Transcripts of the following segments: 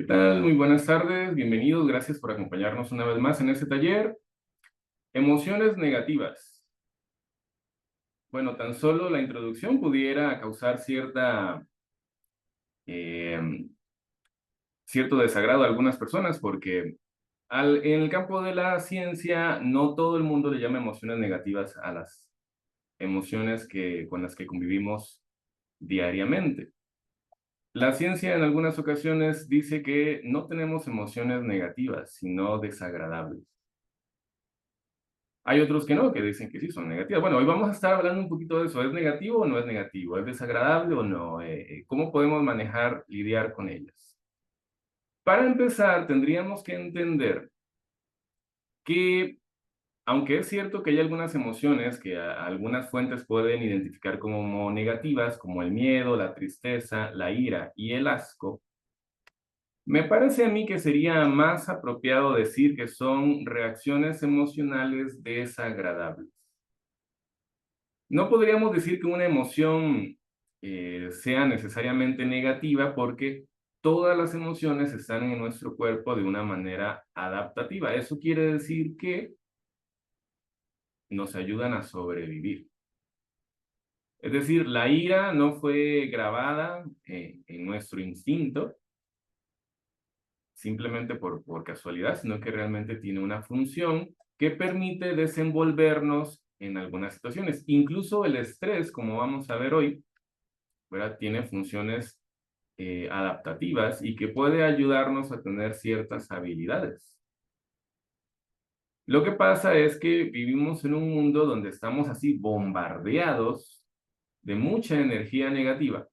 ¿Qué tal? Muy buenas tardes, bienvenidos, gracias por acompañarnos una vez más en este taller. Emociones negativas. Bueno, tan solo la introducción pudiera causar eh, cierto desagrado a algunas personas porque en el campo de la ciencia no todo el mundo le llama emociones negativas a las emociones con las que convivimos diariamente. La ciencia en algunas ocasiones dice que no tenemos emociones negativas, sino desagradables. Hay otros que no, que dicen que sí son negativas. Bueno, hoy vamos a estar hablando un poquito de eso. ¿Es negativo o no es negativo? ¿Es desagradable o no? ¿Cómo podemos manejar, lidiar con ellas? Para empezar, tendríamos que entender que, aunque es cierto que hay algunas emociones que algunas fuentes pueden identificar como negativas, como el miedo, la tristeza, la ira y el asco, me parece a mí que sería más apropiado decir que son reacciones emocionales desagradables. No podríamos decir que una emoción sea necesariamente negativa porque todas las emociones están en nuestro cuerpo de una manera adaptativa. Eso quiere decir que nos ayudan a sobrevivir. Es decir, la ira no fue grabada en nuestro instinto simplemente por casualidad, sino que realmente tiene una función que permite desenvolvernos en algunas situaciones. Incluso el estrés, como vamos a ver hoy, ¿verdad? Tiene funciones adaptativas y que puede ayudarnos a tener ciertas habilidades. Lo que pasa es que vivimos en un mundo donde estamos así bombardeados de mucha energía negativa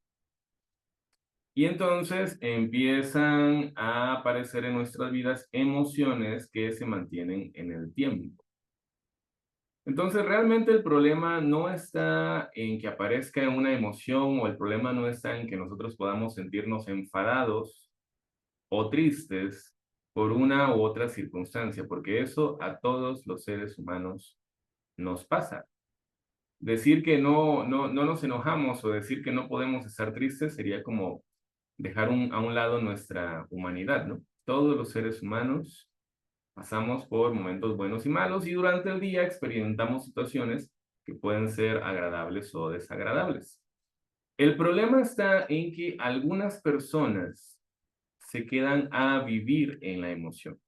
y entonces empiezan a aparecer en nuestras vidas emociones que se mantienen en el tiempo. Entonces, realmente el problema no está en que aparezca una emoción o el problema no está en que nosotros podamos sentirnos enfadados o tristes por una u otra circunstancia, porque eso a todos los seres humanos nos pasa. Decir que no nos enojamos o decir que no podemos estar tristes sería como dejar a un lado nuestra humanidad, ¿no? Todos los seres humanos pasamos por momentos buenos y malos y durante el día experimentamos situaciones que pueden ser agradables o desagradables. El problema está en que algunas personas se quedan a vivir en la emoción.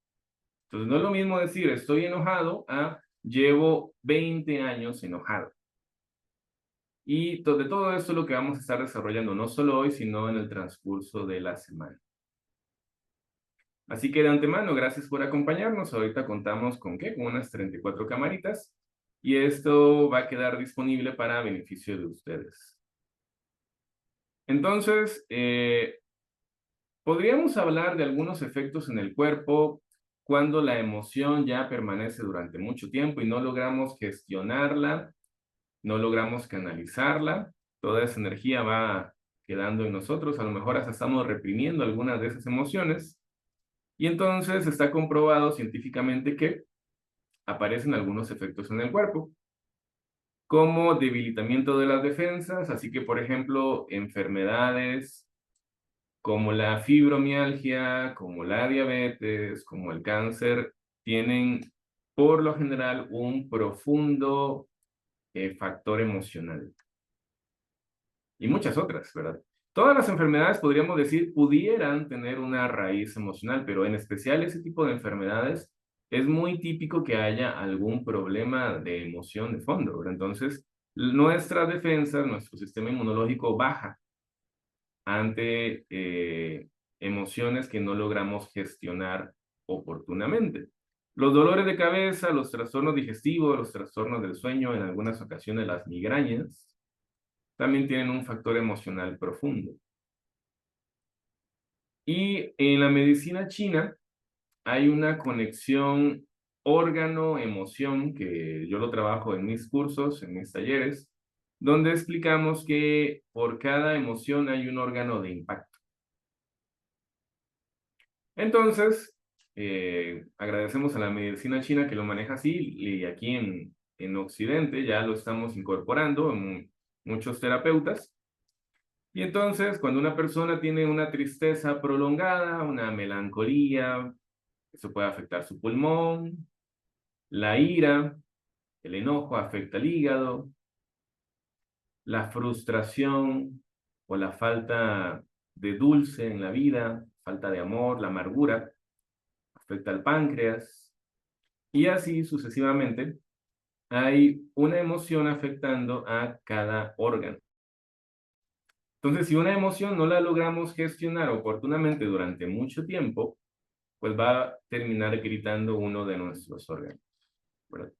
Entonces, no es lo mismo decir estoy enojado a llevo 20 años enojado. Y de todo esto es lo que vamos a estar desarrollando, no solo hoy, sino en el transcurso de la semana. Así que de antemano, gracias por acompañarnos. Ahorita contamos con ¿qué? Con unas 34 camaritas. Y esto va a quedar disponible para beneficio de ustedes. Entonces, podríamos hablar de algunos efectos en el cuerpo cuando la emoción ya permanece durante mucho tiempo y no logramos gestionarla, no logramos canalizarla, toda esa energía va quedando en nosotros, a lo mejor hasta estamos reprimiendo algunas de esas emociones, y entonces está comprobado científicamente que aparecen algunos efectos en el cuerpo, como debilitamiento de las defensas, así que por ejemplo, enfermedades como la fibromialgia, como la diabetes, como el cáncer, tienen por lo general un profundo factor emocional. Y muchas otras, ¿verdad? Todas las enfermedades, podríamos decir, pudieran tener una raíz emocional, pero en especial ese tipo de enfermedades es muy típico que haya algún problema de emoción de fondo, ¿verdad? Entonces, nuestra defensa, nuestro sistema inmunológico baja ante emociones que no logramos gestionar oportunamente. Los dolores de cabeza, los trastornos digestivos, los trastornos del sueño, en algunas ocasiones las migrañas, también tienen un factor emocional profundo. Y en la medicina china hay una conexión órgano-emoción que yo lo trabajo en mis cursos, en mis talleres, donde explicamos que por cada emoción hay un órgano de impacto. Entonces, agradecemos a la medicina china que lo maneja así y aquí en Occidente ya lo estamos incorporando en muchos terapeutas. Y entonces, cuando una persona tiene una tristeza prolongada, una melancolía, eso puede afectar su pulmón, la ira, el enojo afecta el hígado, la frustración o la falta de dulce en la vida, falta de amor, la amargura, afecta al páncreas, y así sucesivamente. Hay una emoción afectando a cada órgano. Entonces, si una emoción no la logramos gestionar oportunamente durante mucho tiempo, pues va a terminar gritando uno de nuestros órganos, ¿verdad?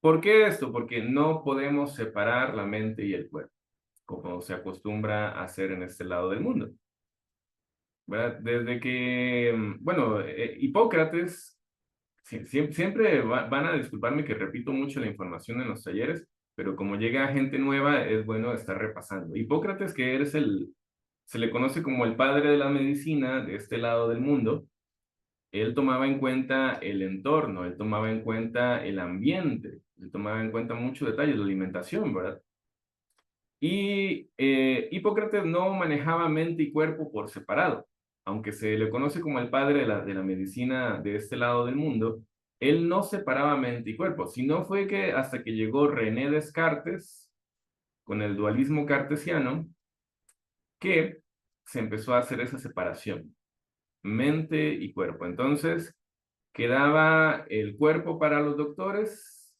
¿Por qué esto? Porque no podemos separar la mente y el cuerpo, como se acostumbra a hacer en este lado del mundo, ¿verdad? Desde que, bueno, Hipócrates, siempre van a disculparme que repito mucho la información en los talleres, pero como llega gente nueva, es bueno estar repasando. Hipócrates, que se le conoce como el padre de la medicina de este lado del mundo, él tomaba en cuenta el entorno, él tomaba en cuenta el ambiente, él tomaba en cuenta muchos detalles, la alimentación, ¿verdad? Y Hipócrates no manejaba mente y cuerpo por separado. Aunque se le conoce como el padre de la medicina de este lado del mundo, él no separaba mente y cuerpo, sino fue que hasta que llegó René Descartes con el dualismo cartesiano, que se empezó a hacer esa separación, mente y cuerpo. Entonces, quedaba el cuerpo para los doctores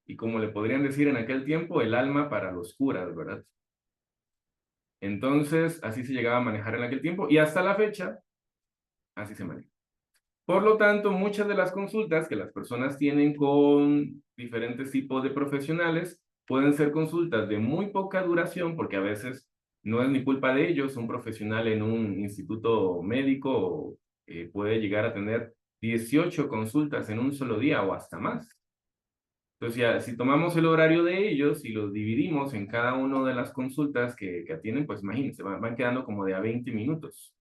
y, como le podrían decir en aquel tiempo, el alma para los curas, ¿verdad? Entonces, así se llegaba a manejar en aquel tiempo y hasta la fecha, así se maneja. Por lo tanto, muchas de las consultas que las personas tienen con diferentes tipos de profesionales pueden ser consultas de muy poca duración, porque a veces no es ni culpa de ellos. Un profesional en un instituto médico puede llegar a tener 18 consultas en un solo día o hasta más. Entonces, ya, si tomamos el horario de ellos y los dividimos en cada una de las consultas que atienden, pues imagínense, van quedando como de a 20 minutos,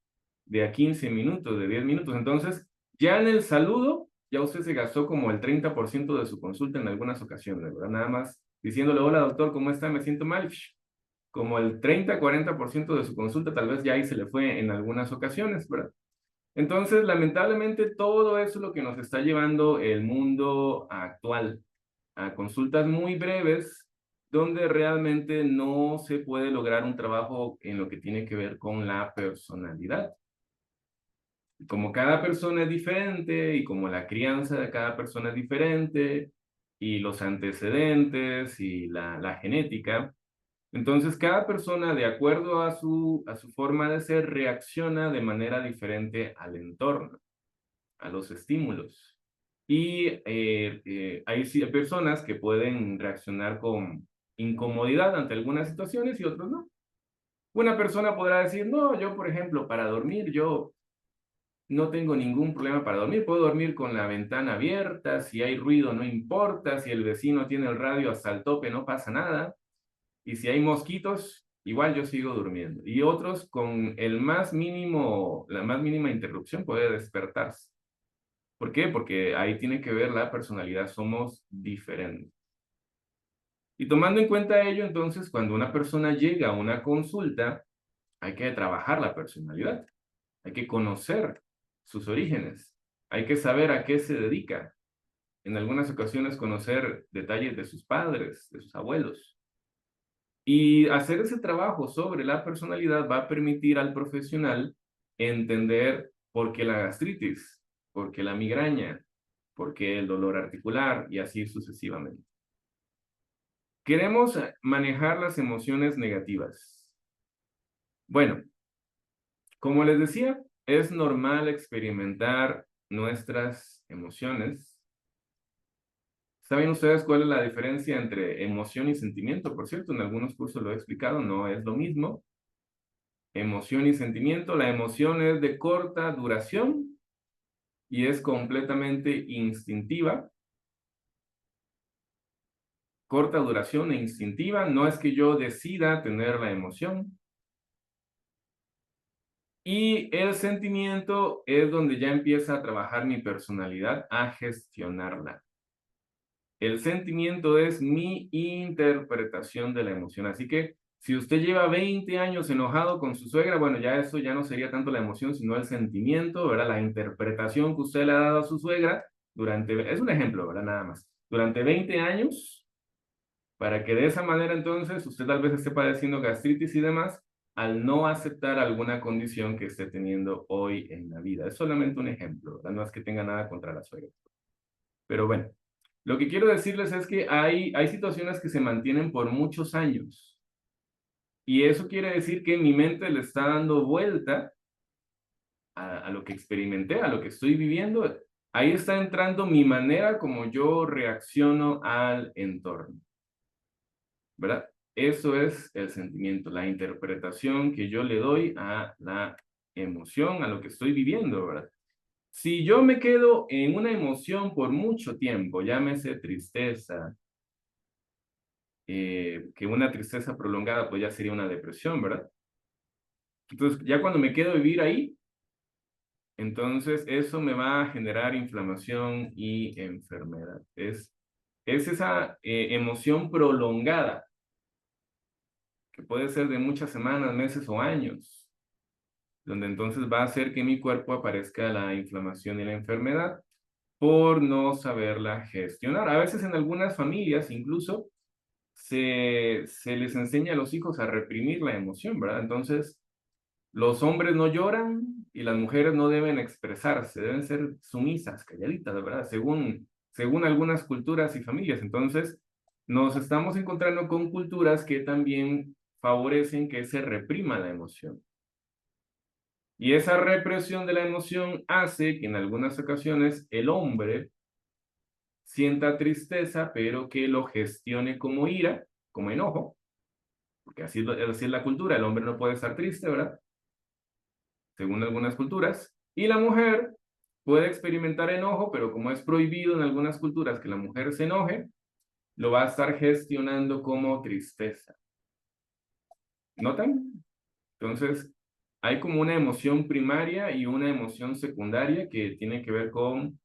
de a 15 minutos, de 10 minutos. Entonces, ya en el saludo, ya usted se gastó como el 30% de su consulta en algunas ocasiones, ¿verdad? Nada más diciéndole, hola doctor, ¿cómo está? Me siento mal. Como el 30-40% de su consulta tal vez ya ahí se le fue en algunas ocasiones, ¿verdad? Entonces, lamentablemente, todo eso es lo que nos está llevando el mundo actual, a consultas muy breves, donde realmente no se puede lograr un trabajo en lo que tiene que ver con la personalidad. Como cada persona es diferente y como la crianza de cada persona es diferente y los antecedentes y la genética, entonces cada persona, de acuerdo a su forma de ser, reacciona de manera diferente al entorno, a los estímulos. Y hay personas que pueden reaccionar con incomodidad ante algunas situaciones y otros no. Una persona podrá decir, no, yo por ejemplo, para dormir, yo no tengo ningún problema para dormir, puedo dormir con la ventana abierta, si hay ruido no importa, si el vecino tiene el radio hasta el tope no pasa nada, y si hay mosquitos, igual yo sigo durmiendo. Y otros con el más mínimo, la más mínima interrupción puede despertarse. ¿Por qué? Porque ahí tiene que ver la personalidad, somos diferentes. Y tomando en cuenta ello, entonces, cuando una persona llega a una consulta, hay que trabajar la personalidad, hay que conocer sus orígenes, hay que saber a qué se dedica. En algunas ocasiones conocer detalles de sus padres, de sus abuelos. Y hacer ese trabajo sobre la personalidad va a permitir al profesional entender por qué la gastritis, por qué la migraña, por qué el dolor articular y así sucesivamente. Queremos manejar las emociones negativas. Bueno, como les decía, es normal experimentar nuestras emociones. ¿Saben ustedes cuál es la diferencia entre emoción y sentimiento? Por cierto, en algunos cursos lo he explicado, no es lo mismo. Emoción y sentimiento. La emoción es de corta duración y es completamente instintiva. Corta duración e instintiva. No es que yo decida tener la emoción. Y el sentimiento es donde ya empieza a trabajar mi personalidad, a gestionarla. El sentimiento es mi interpretación de la emoción. Así que Si usted lleva 20 años enojado con su suegra, bueno, ya eso ya no sería tanto la emoción, sino el sentimiento, ¿verdad? La interpretación que usted le ha dado a su suegra durante, es un ejemplo, ¿verdad? Nada más. Durante 20 años, para que de esa manera entonces usted tal vez esté padeciendo gastritis y demás, al no aceptar alguna condición que esté teniendo hoy en la vida. Es solamente un ejemplo, ¿verdad? No es que tenga nada contra la suegra. Pero bueno, lo que quiero decirles es que hay situaciones que se mantienen por muchos años. Y eso quiere decir que mi mente le está dando vuelta a lo que experimenté, a lo que estoy viviendo. Ahí está entrando mi manera como yo reacciono al entorno, ¿verdad? Eso es el sentimiento, la interpretación que yo le doy a la emoción, a lo que estoy viviendo, ¿verdad? Si yo me quedo en una emoción por mucho tiempo, llámese tristeza, que una tristeza prolongada pues ya sería una depresión, ¿verdad? Entonces, ya cuando me quedo a vivir ahí, entonces eso me va a generar inflamación y enfermedad. Es esa emoción prolongada, que puede ser de muchas semanas, meses o años, donde entonces va a hacer que en mi cuerpo aparezca la inflamación y la enfermedad por no saberla gestionar. A veces en algunas familias incluso se les enseña a los hijos a reprimir la emoción, ¿verdad? Entonces, los hombres no lloran y las mujeres no deben expresarse, deben ser sumisas, calladitas, ¿verdad? Según algunas culturas y familias. Entonces, nos estamos encontrando con culturas que también favorecen que se reprima la emoción. Y esa represión de la emoción hace que en algunas ocasiones el hombre sienta tristeza, pero que lo gestione como ira, como enojo, porque así es la cultura, el hombre no puede estar triste, ¿verdad? Según algunas culturas, y la mujer puede experimentar enojo, pero como es prohibido en algunas culturas que la mujer se enoje, lo va a estar gestionando como tristeza. ¿Notan? Entonces, hay como una emoción primaria y una emoción secundaria que tiene que ver con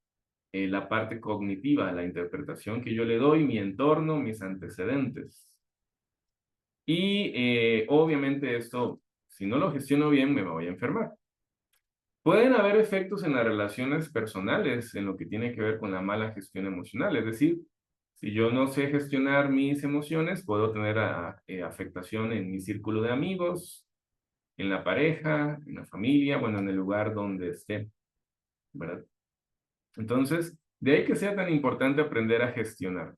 la parte cognitiva, la interpretación que yo le doy, mi entorno, mis antecedentes. Y obviamente esto, si no lo gestiono bien, me voy a enfermar. Pueden haber efectos en las relaciones personales en lo que tiene que ver con la mala gestión emocional. Es decir, si yo no sé gestionar mis emociones, puedo tener afectación en mi círculo de amigos, en la pareja, en la familia, bueno, en el lugar donde esté, ¿verdad? Entonces, de ahí que sea tan importante aprender a gestionar.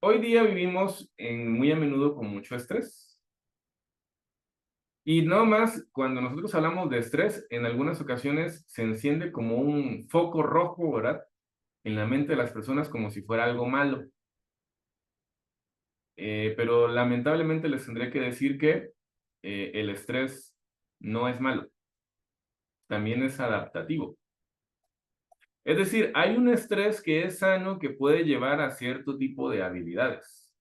Hoy día vivimos muy a menudo con mucho estrés. Y no más, cuando nosotros hablamos de estrés, en algunas ocasiones se enciende como un foco rojo, ¿verdad? En la mente de las personas como si fuera algo malo. Pero lamentablemente les tendré que decir que el estrés no es malo, también es adaptativo. Es decir, hay un estrés que es sano que puede llevar a cierto tipo de habilidades.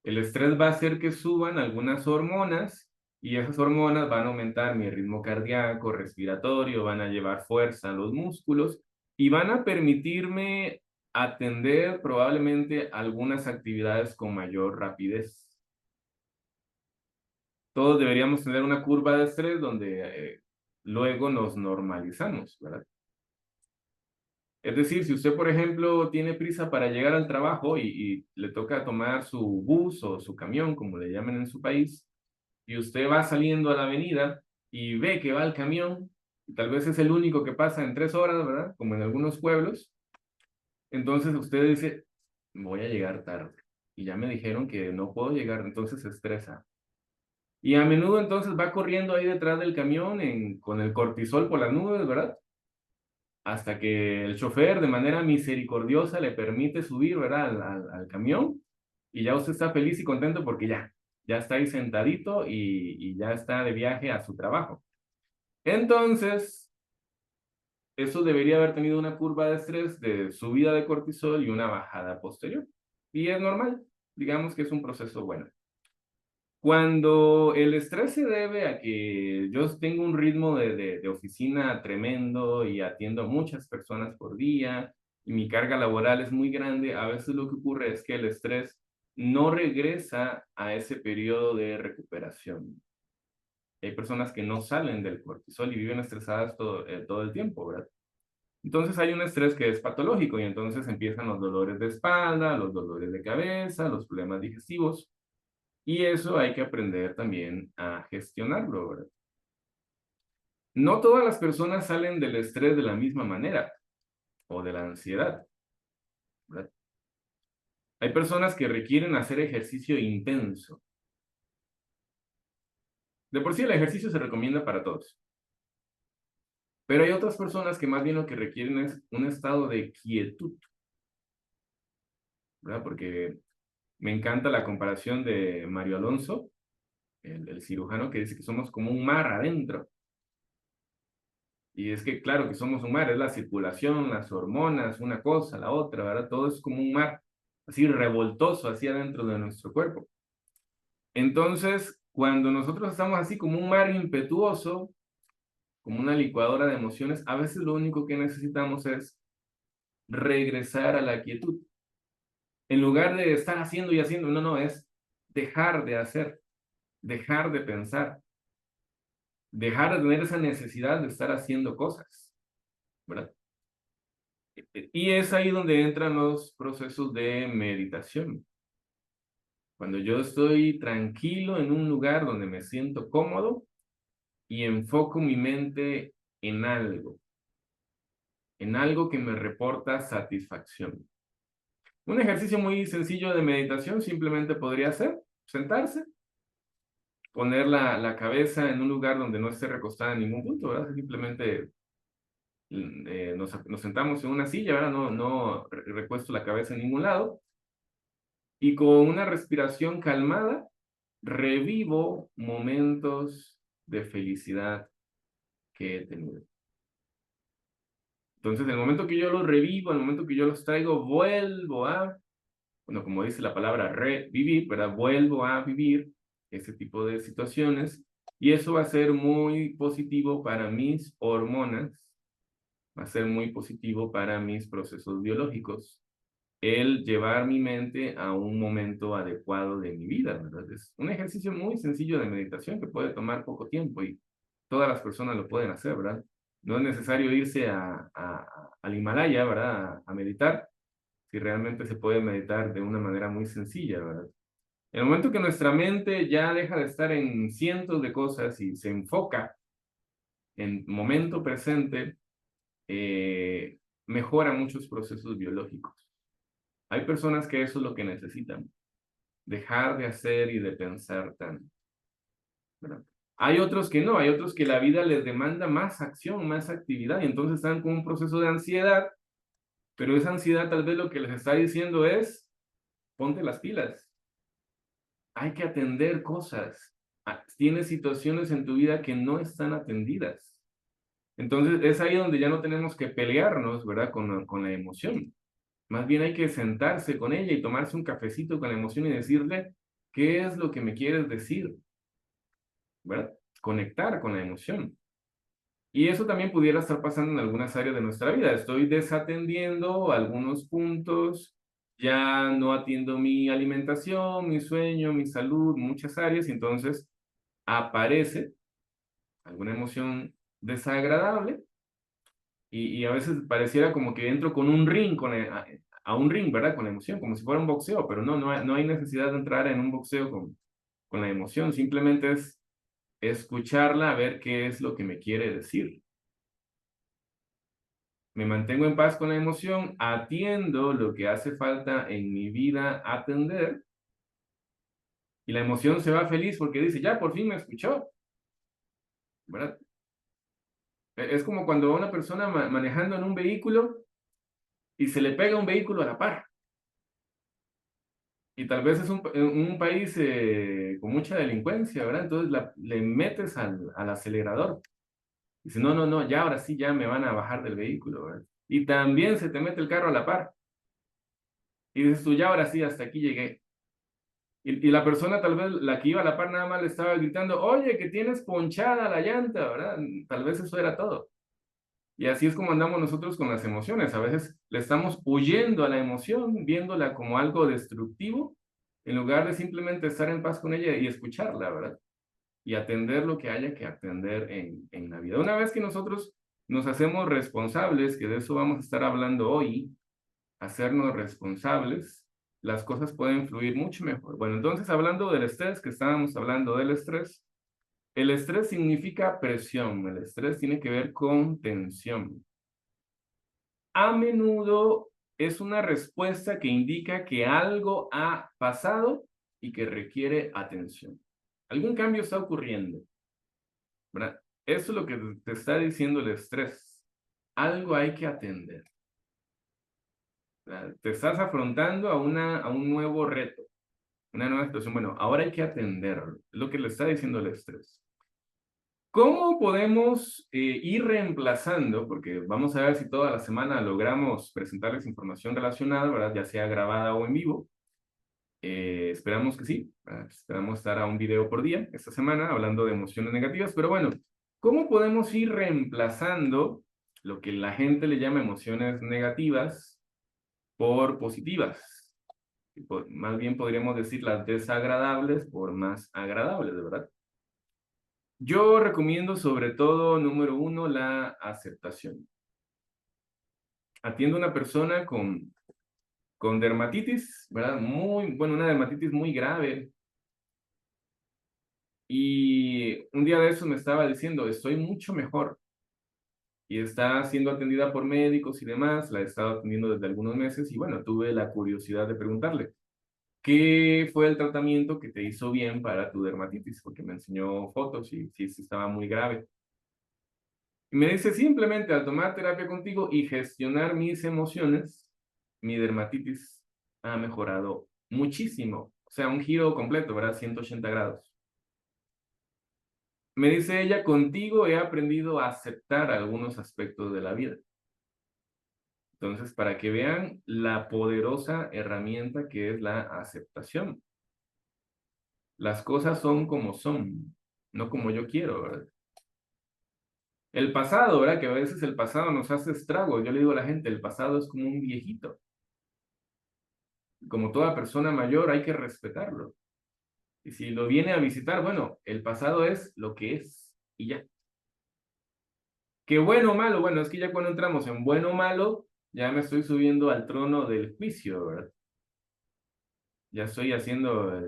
El estrés va a hacer que suban algunas hormonas y esas hormonas van a aumentar mi ritmo cardíaco, respiratorio, van a llevar fuerza a los músculos y van a permitirme atender probablemente algunas actividades con mayor rapidez. Todos deberíamos tener una curva de estrés donde luego nos normalizamos, ¿verdad? Es decir, si usted, por ejemplo, tiene prisa para llegar al trabajo y le toca tomar su bus o su camión, como le llaman en su país, y usted va saliendo a la avenida y ve que va el camión, y tal vez es el único que pasa en 3 horas, ¿verdad? Como en algunos pueblos, entonces usted dice, voy a llegar tarde, y ya me dijeron que no puedo llegar, entonces se estresa. Y a menudo entonces va corriendo ahí detrás del camión con el cortisol por las nubes, ¿verdad? Hasta que el chofer de manera misericordiosa le permite subir, ¿verdad? Al camión y ya usted está feliz y contento porque ya está ahí sentadito y ya está de viaje a su trabajo. Entonces, eso debería haber tenido una curva de estrés de subida de cortisol y una bajada posterior. Y es normal, digamos que es un proceso bueno. Cuando el estrés se debe a que yo tengo un ritmo de oficina tremendo y atiendo a muchas personas por día y mi carga laboral es muy grande, a veces lo que ocurre es que el estrés no regresa a ese periodo de recuperación. Hay personas que no salen del cortisol y viven estresadas todo el tiempo, ¿verdad? Entonces hay un estrés que es patológico y entonces empiezan los dolores de espalda, los dolores de cabeza, los problemas digestivos y eso hay que aprender también a gestionarlo, ¿verdad? No todas las personas salen del estrés de la misma manera o de la ansiedad, ¿verdad? Hay personas que requieren hacer ejercicio intenso. De por sí el ejercicio se recomienda para todos. Pero hay otras personas que más bien lo que requieren es un estado de quietud, ¿verdad? Porque me encanta la comparación de Mario Alonso, el cirujano, que dice que somos como un mar adentro. Y es que claro que somos un mar, es la circulación, las hormonas, una cosa, la otra, ¿verdad? Todo es como un mar, así revoltoso, así adentro de nuestro cuerpo. Entonces, cuando nosotros estamos así como un mar impetuoso, como una licuadora de emociones, a veces lo único que necesitamos es regresar a la quietud. En lugar de estar haciendo y haciendo, no, no, es dejar de hacer, dejar de pensar, dejar de tener esa necesidad de estar haciendo cosas, ¿verdad? Y es ahí donde entran los procesos de meditación. Cuando yo estoy tranquilo en un lugar donde me siento cómodo y enfoco mi mente en algo que me reporta satisfacción. Un ejercicio muy sencillo de meditación simplemente podría ser sentarse, poner la cabeza en un lugar donde no esté recostada en ningún punto, ¿verdad? Simplemente nos sentamos en una silla, ¿verdad? No recuesto la cabeza en ningún lado. Y con una respiración calmada, revivo momentos de felicidad que he tenido. Entonces, en el momento que yo los revivo, en el momento que yo los traigo, vuelvo a, bueno, como dice la palabra revivir, ¿verdad? Vuelvo a vivir ese tipo de situaciones y eso va a ser muy positivo para mis hormonas, va a ser muy positivo para mis procesos biológicos, el llevar mi mente a un momento adecuado de mi vida, ¿verdad? Es un ejercicio muy sencillo de meditación que puede tomar poco tiempo y todas las personas lo pueden hacer, ¿verdad? No es necesario irse al Himalaya, ¿verdad? A meditar, si realmente se puede meditar de una manera muy sencilla, ¿verdad? En el momento que nuestra mente ya deja de estar en cientos de cosas y se enfoca en momento presente, mejora muchos procesos biológicos. Hay personas que eso es lo que necesitan, dejar de hacer y de pensar tanto, ¿verdad? Hay otros que no, hay otros que la vida les demanda más acción, más actividad, y entonces están con un proceso de ansiedad, pero esa ansiedad tal vez lo que les está diciendo es, ponte las pilas, hay que atender cosas, tienes situaciones en tu vida que no están atendidas. Entonces es ahí donde ya no tenemos que pelearnos, ¿verdad? Con la emoción. Más bien hay que sentarse con ella y tomarse un cafecito con la emoción y decirle, ¿qué es lo que me quieres decir? ¿Verdad? Conectar con la emoción. Y eso también pudiera estar pasando en algunas áreas de nuestra vida. Estoy desatendiendo algunos puntos, ya no atiendo mi alimentación, mi sueño, mi salud, muchas áreas, y entonces aparece alguna emoción desagradable y a veces pareciera como que entro con un ring, a un ring, ¿verdad? Con la emoción, como si fuera un boxeo, pero no hay necesidad de entrar en un boxeo con la emoción, simplemente es escucharla, a ver qué es lo que me quiere decir. Me mantengo en paz con la emoción, atiendo lo que hace falta en mi vida atender, y la emoción se va feliz porque dice, ya, por fin me escuchó, ¿verdad? Es como cuando una persona manejando en un vehículo y se le pega un vehículo a la par. Y tal vez es un país con mucha delincuencia, ¿verdad? Entonces le metes al acelerador. Dice, no, no, no, ya ahora sí, ya me van a bajar del vehículo, ¿verdad? Y también se te mete el carro a la par. Y dices tú, ya ahora sí, hasta aquí llegué. Y la persona, tal vez la que iba a la par, nada más le estaba gritando, oye, que tienes ponchada la llanta, ¿verdad? Tal vez eso era todo. Y así es como andamos nosotros con las emociones. A veces le estamos huyendo a la emoción, viéndola como algo destructivo, en lugar de simplemente estar en paz con ella y escucharla, ¿verdad? Y atender lo que haya que atender en la vida. Una vez que nosotros nos hacemos responsables, que de eso vamos a estar hablando hoy, hacernos responsables, las cosas pueden fluir mucho mejor. Bueno, entonces hablando del estrés, que estábamos hablando del estrés, el estrés significa presión, el estrés tiene que ver con tensión. A menudo es una respuesta que indica que algo ha pasado y que requiere atención. Algún cambio está ocurriendo, ¿verdad? Eso es lo que te está diciendo el estrés. Algo hay que atender, ¿verdad? Te estás afrontando a un nuevo reto, una nueva situación. Bueno, ahora hay que atenderlo. Es lo que le está diciendo el estrés. ¿Cómo podemos ir reemplazando? Porque vamos a ver si toda la semana logramos presentarles información relacionada, ¿verdad? Ya sea grabada o en vivo. Esperamos que sí. Esperamos estar a un video por día esta semana hablando de emociones negativas. Pero bueno, ¿cómo podemos ir reemplazando lo que la gente le llama emociones negativas por positivas? Más bien podríamos decir las desagradables por más agradables, ¿verdad? Yo recomiendo sobre todo, número uno, la aceptación. Atiendo a una persona con dermatitis, ¿verdad? Bueno, una dermatitis muy grave. Y un día de eso me estaba diciendo, estoy mucho mejor. Y está siendo atendida por médicos y demás, la he estado atendiendo desde algunos meses y bueno, tuve la curiosidad de preguntarle, ¿qué fue el tratamiento que te hizo bien para tu dermatitis? Porque me enseñó fotos y sí, sí estaba muy grave. Y me dice, simplemente al tomar terapia contigo y gestionar mis emociones, mi dermatitis ha mejorado muchísimo. O sea, un giro completo, ¿verdad? 180 grados. Me dice ella, contigo he aprendido a aceptar algunos aspectos de la vida. Entonces, para que vean la poderosa herramienta que es la aceptación. Las cosas son como son, no como yo quiero, ¿verdad? El pasado, ¿verdad? Que a veces el pasado nos hace estragos. Yo le digo a la gente, el pasado es como un viejito. Como toda persona mayor hay que respetarlo. Y si lo viene a visitar, bueno, el pasado es lo que es y ya. ¿Qué bueno o malo? Bueno, es que ya cuando entramos en bueno o malo, ya me estoy subiendo al trono del juicio, ¿verdad? Ya estoy haciendo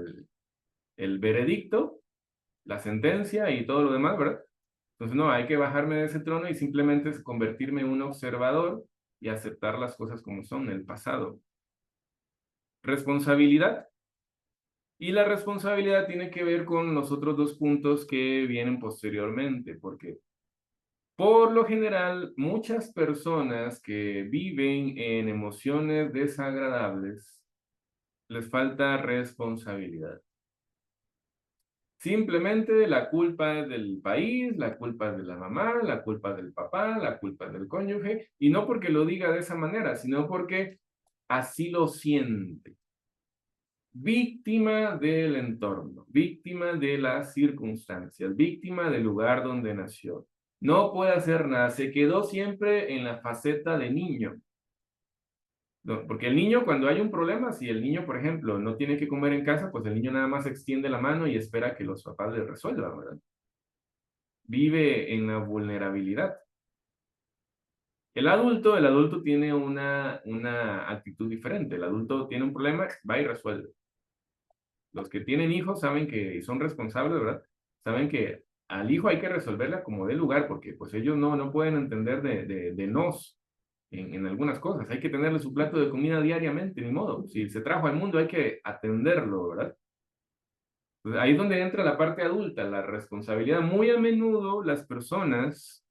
el veredicto, la sentencia y todo lo demás, ¿verdad? Entonces, no, hay que bajarme de ese trono y simplemente convertirme en un observador y aceptar las cosas como son, el pasado. Responsabilidad. Y la responsabilidad tiene que ver con los otros dos puntos que vienen posteriormente, porque por lo general muchas personas que viven en emociones desagradables les falta responsabilidad. Simplemente la culpa es del país, la culpa es de la mamá, la culpa es del papá, la culpa es del cónyuge, y no porque lo diga de esa manera, sino porque así lo siente. Víctima del entorno, víctima de las circunstancias, víctima del lugar donde nació. No puede hacer nada, se quedó siempre en la faceta de niño. No, porque el niño cuando hay un problema, si el niño, por ejemplo, no tiene que comer en casa, pues el niño nada más extiende la mano y espera que los papás le resuelvan, ¿verdad? Vive en la vulnerabilidad. El adulto tiene una actitud diferente. El adulto tiene un problema, va y resuelve. Los que tienen hijos saben que son responsables, ¿verdad? Saben que al hijo hay que resolverla como dé lugar, porque pues ellos no pueden entender de nos en algunas cosas. Hay que tenerle su plato de comida diariamente, ni modo. Si se trajo al mundo hay que atenderlo, ¿verdad? Pues ahí es donde entra la parte adulta, la responsabilidad. Muy a menudo las personas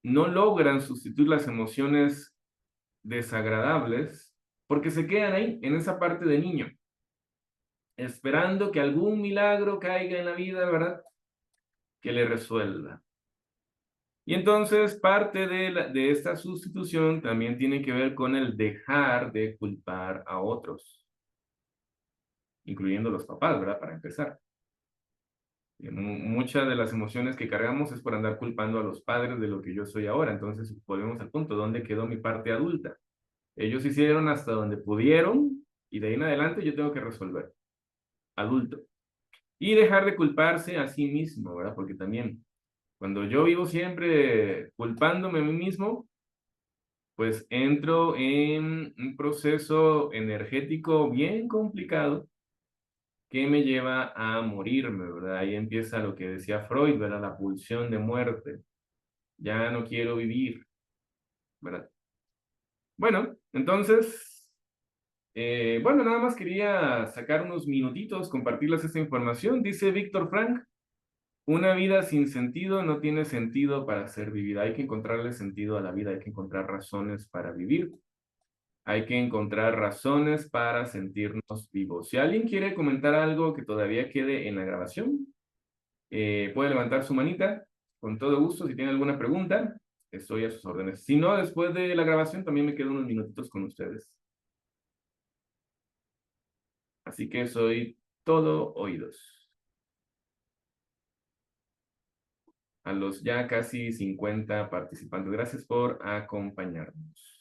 no logran sustituir las emociones desagradables porque se quedan ahí, en esa parte de niño, esperando que algún milagro caiga en la vida, ¿verdad? Que le resuelva. Y entonces parte de esta sustitución también tiene que ver con el dejar de culpar a otros, incluyendo los papás, ¿verdad? Para empezar. Muchas de las emociones que cargamos es por andar culpando a los padres de lo que yo soy ahora. Entonces volvemos al punto, ¿dónde quedó mi parte adulta? Ellos hicieron hasta donde pudieron y de ahí en adelante yo tengo que resolver. adulto. Y dejar de culparse a sí mismo, ¿verdad? Porque también cuando yo vivo siempre culpándome a mí mismo, pues entro en un proceso energético bien complicado que me lleva a morirme, ¿verdad? Ahí empieza lo que decía Freud, ¿verdad? La pulsión de muerte. Ya no quiero vivir, ¿verdad? Bueno, entonces, bueno, nada más quería sacar unos minutitos, compartirles esta información. Dice Víctor Frank, una vida sin sentido no tiene sentido para ser vivida. Hay que encontrarle sentido a la vida, hay que encontrar razones para vivir. Hay que encontrar razones para sentirnos vivos. Si alguien quiere comentar algo que todavía quede en la grabación, puede levantar su manita con todo gusto. Si tiene alguna pregunta, estoy a sus órdenes. Si no, después de la grabación también me quedo unos minutitos con ustedes. Así que soy todo oídos. A los ya casi 50 participantes, gracias por acompañarnos.